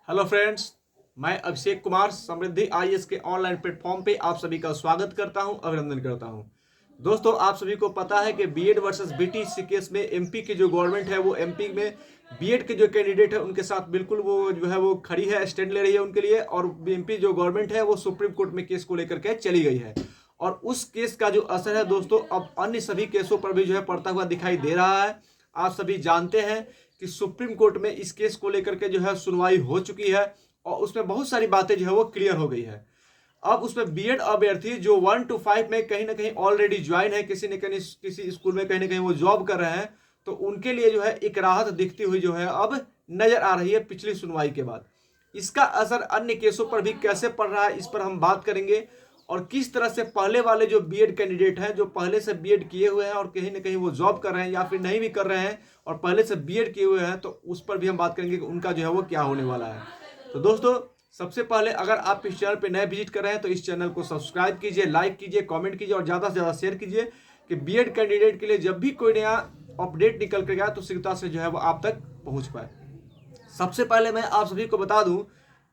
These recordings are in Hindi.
हेलो फ्रेंड्स, मैं अभिषेक कुमार समृद्धि आईएएस के ऑनलाइन प्लेटफॉर्म पे आप सभी का स्वागत करता हूं, अभिनंदन करता हूं। दोस्तों, आप सभी को पता है कि बीएड वर्सेस बीटीसी केस में एमपी की जो गवर्नमेंट है वो एमपी में बीएड के जो कैंडिडेट है उनके साथ बिल्कुल वो जो है वो खड़ी है, स्टैंड ले रही है उनके लिए। और एमपी जो गवर्नमेंट है वो सुप्रीम कोर्ट में केस को लेकर के चली गई है और उस केस का जो असर है दोस्तों अब अन्य सभी केसों पर भी जो है पड़ता हुआ दिखाई दे रहा है। आप सभी जानते हैं कि सुप्रीम कोर्ट में इस केस को लेकर के जो है सुनवाई हो चुकी है और उसमें बहुत सारी बातें जो है वो क्लियर हो गई है। अब उसमें बीएड अभ्यर्थी जो 1 to 5 में कहीं ना कहीं ऑलरेडी ज्वाइन है, किसी न कहीं किसी स्कूल में कहीं ना कहीं वो जॉब कर रहे हैं, तो उनके लिए जो है एक राहत दिखती हुई जो है अब नजर आ रही है पिछली सुनवाई के बाद। इसका असर अन्य केसों पर भी कैसे पड़ रहा है इस पर हम बात करेंगे और किस तरह से पहले वाले जो बीएड कैंडिडेट हैं जो पहले से बीएड किए हुए हैं और कहीं ना कहीं वो जॉब कर रहे हैं या फिर नहीं भी कर रहे हैं और पहले से बीएड किए हुए हैं, तो उस पर भी हम बात करेंगे कि उनका जो है वो क्या होने वाला है। तो दोस्तों, सबसे पहले अगर आप इस चैनल पर नए विजिट कर रहे हैं तो इस चैनल को सब्सक्राइब कीजिए, लाइक कीजिए, कमेंट कीजिए और ज़्यादा से ज़्यादा शेयर कीजिए कि बीएड कैंडिडेट के लिए जब भी कोई नया अपडेट निकल कर गया तो शीघ्रता से जो है वो आप तक पहुँच पाए। सबसे पहले मैं आप सभी को बता दूं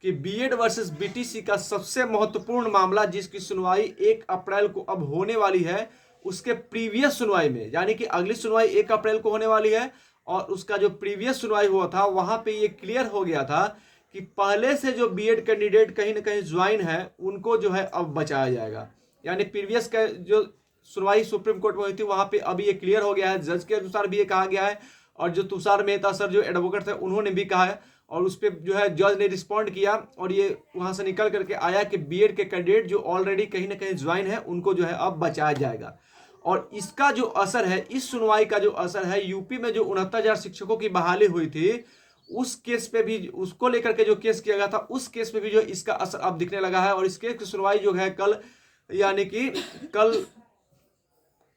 कि बीएड वर्सेस बीटीसी का सबसे महत्वपूर्ण मामला जिसकी सुनवाई 1 अप्रैल को अब होने वाली है, उसके प्रीवियस सुनवाई में, यानी कि अगली सुनवाई 1 अप्रैल को होने वाली है और उसका जो प्रीवियस सुनवाई हुआ था वहां पे ये क्लियर हो गया था कि पहले से जो बीएड कैंडिडेट कहीं ना कहीं ज्वाइन है उनको जो है अब बचाया जाएगा। यानी प्रीवियस का जो सुनवाई सुप्रीम कोर्ट में हुई थी वहां पे अभी ये क्लियर हो गया है, जज के अनुसार भी ये कहा गया है और जो तुषार मेहता सर जो एडवोकेट थे उन्होंने भी कहा है और उस पर जो है जज ने रिस्पॉन्ड किया और ये वहां से निकल करके आया कि बीएड के कैंडिडेट जो ऑलरेडी कहीं ना कहीं ज्वाइन है उनको जो है अब बचाया जाएगा। और इसका जो असर है, इस सुनवाई का जो असर है, यूपी में जो 69,000 शिक्षकों की बहाली हुई थी उस केस पे भी, उसको लेकर के जो केस किया गया था उस केस पे भी जो इसका असर अब दिखने लगा है। और इस केस की सुनवाई जो है कल, यानी कि कल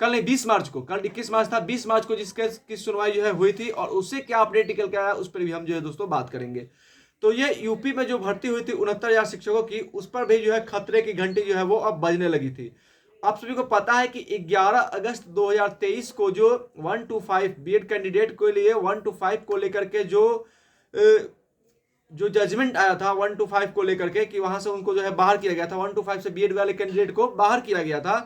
नहीं 20 मार्च को, कल 21 मार्च था, 20 मार्च को जिस केस की सुनवाई जो है हुई थी और उससे क्या अपडेट निकल के आया उस पर भी हम जो है दोस्तों बात करेंगे। तो ये यूपी में जो भर्ती हुई थी 69,000 शिक्षकों की, उस पर भी जो है खतरे की घंटी जो है वो अब बजने लगी थी। आप सभी को पता है कि 11 अगस्त 2023 को जो 1 to 5 बीएड कैंडिडेट के लिए 1 to 5 को लेकर के जो जजमेंट आया था 1 to 5 को लेकर के कि वहां से उनको जो है बाहर किया गया था, 1 to 5 से बीएड वाले कैंडिडेट को बाहर किया गया था।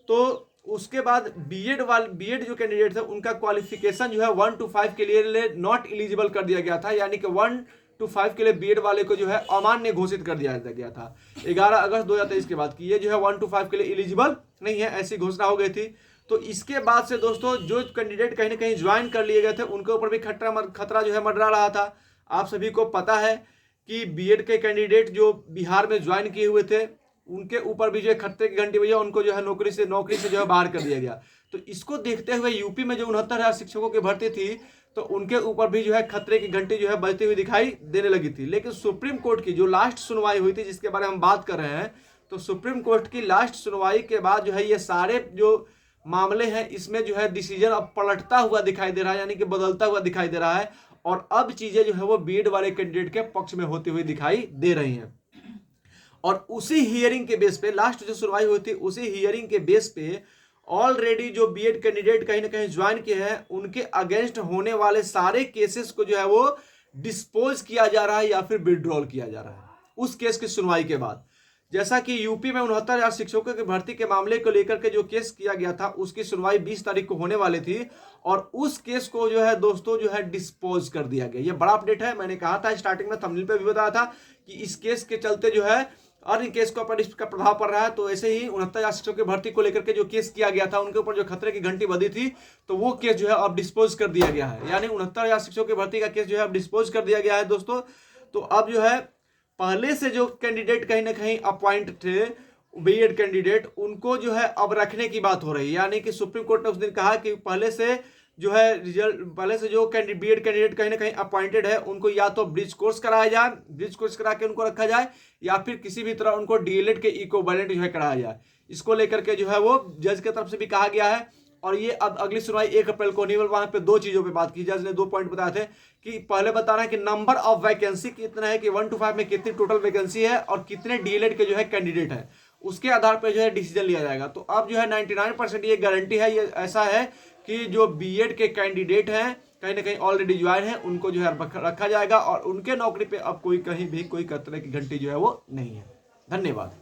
तो उसके बाद बीएड जो कैंडिडेट थे उनका क्वालिफिकेशन जो है 1 to 5 के लिए नॉट एलिजिबल कर दिया गया था, यानी कि 1 to 5 के लिए बीएड वाले को जो है अमान्य घोषित कर दिया गया था 11 अगस्त 2023 के बाद कि ये जो है 1 to 5 के लिए एलिजिबल नहीं है, ऐसी घोषणा हो गई थी। तो इसके बाद से दोस्तों जो कैंडिडेट कहीं ना कहीं ज्वाइन कर लिए गए थे उनके ऊपर भी खतरा जो है मंडरा रहा था। आप सभी को पता है कि बीएड के कैंडिडेट जो बिहार में ज्वाइन किए हुए थे उनके ऊपर भी जो है खतरे की घंटी बजी, उनको जो है नौकरी से जो है बाहर कर दिया गया। तो इसको देखते हुए यूपी में जो 69,000 शिक्षकों की भर्ती थी तो उनके ऊपर भी जो है खतरे की घंटी जो है बजती हुई दिखाई देने लगी थी। लेकिन सुप्रीम कोर्ट की जो लास्ट सुनवाई हुई थी जिसके बारे में हम बात कर रहे हैं, तो सुप्रीम कोर्ट की लास्ट सुनवाई के बाद जो है ये सारे जो मामले हैं इसमें जो है डिसीजन अब पलटता हुआ दिखाई दे रहा है, यानी कि बदलता हुआ दिखाई दे रहा है और अब चीजें जो है वो बीएड वाले कैंडिडेट के पक्ष में होती हुई दिखाई दे रही हैं। और उसी हियरिंग के बेस पे, लास्ट जो सुनवाई हुई थी उसी हियरिंग के बेस पे ऑलरेडी जो बीएड कैंडिडेट कहीं ना कहीं ज्वाइन किए हैं उनके अगेंस्ट होने वाले सारे केसेस को जो है वो डिस्पोज किया जा रहा है या फिर विड्रॉल किया जा रहा है उस केस की सुनवाई के बाद। जैसा कि यूपी में 69,000 शिक्षकों की भर्ती के मामले को लेकर के जो केस किया गया था उसकी सुनवाई 20 तारीख को होने वाली थी और उस केस को जो है दोस्तों जो है डिस्पोज कर दिया गया। ये बड़ा अपडेट है, मैंने कहा था स्टार्टिंग में, थंबनेल पे भी बताया था कि इस केस के चलते जो है अन्य केस के ऊपर इसका प्रभाव पड़ रहा है। तो ऐसे ही 69,000 शिक्षकों की भर्ती को लेकर के जो केस किया गया था उनके ऊपर जो खतरे की घंटी बजी थी तो वो केस जो है अब डिस्पोज कर दिया गया है, यानी 69,000 शिक्षकों की भर्ती का केस जो है अब डिस्पोज कर दिया गया है दोस्तों। तो अब जो है पहले से जो कैंडिडेट कहीं ना कहीं अपॉइंट थे बीएड कैंडिडेट, उनको जो है अब रखने की बात हो रही है, यानी कि सुप्रीम कोर्ट ने उस दिन कहा कि पहले से जो है पहले से जो बीएड कैंडिडेट कहीं ना कहीं अपॉइंटेड है उनको या तो ब्रिज कोर्स कराया जाए, ब्रिज कोर्स करा के उनको रखा जाए या फिर किसी भी तरह उनको डीएलएड के इक्विवेलेंट जो है कराया जाए। इसको लेकर के जो है वो जज की तरफ से भी कहा गया है और ये अब अगली सुनवाई 1 अप्रैल को होने वाली। वहां पे 2 चीजों पे बात की, जज ने 2 पॉइंट बताए थे कि पहले बता रहा है कि नंबर ऑफ वैकेंसी कितना है, कि 1 to 5 में कितनी टोटल वैकेंसी है और कितने डीएलएड के जो है कैंडिडेट है, उसके आधार पर जो है डिसीजन लिया जाएगा। तो अब जो है 99% ये गारंटी है, ये ऐसा है कि जो बीएड के कैंडिडेट हैं कहीं ना कहीं ऑलरेडी ज्वाइन है उनको जो है रखा जाएगा और उनके नौकरी पे अब कोई कहीं भी कोई तरह की घंटी जो है वो नहीं है। धन्यवाद।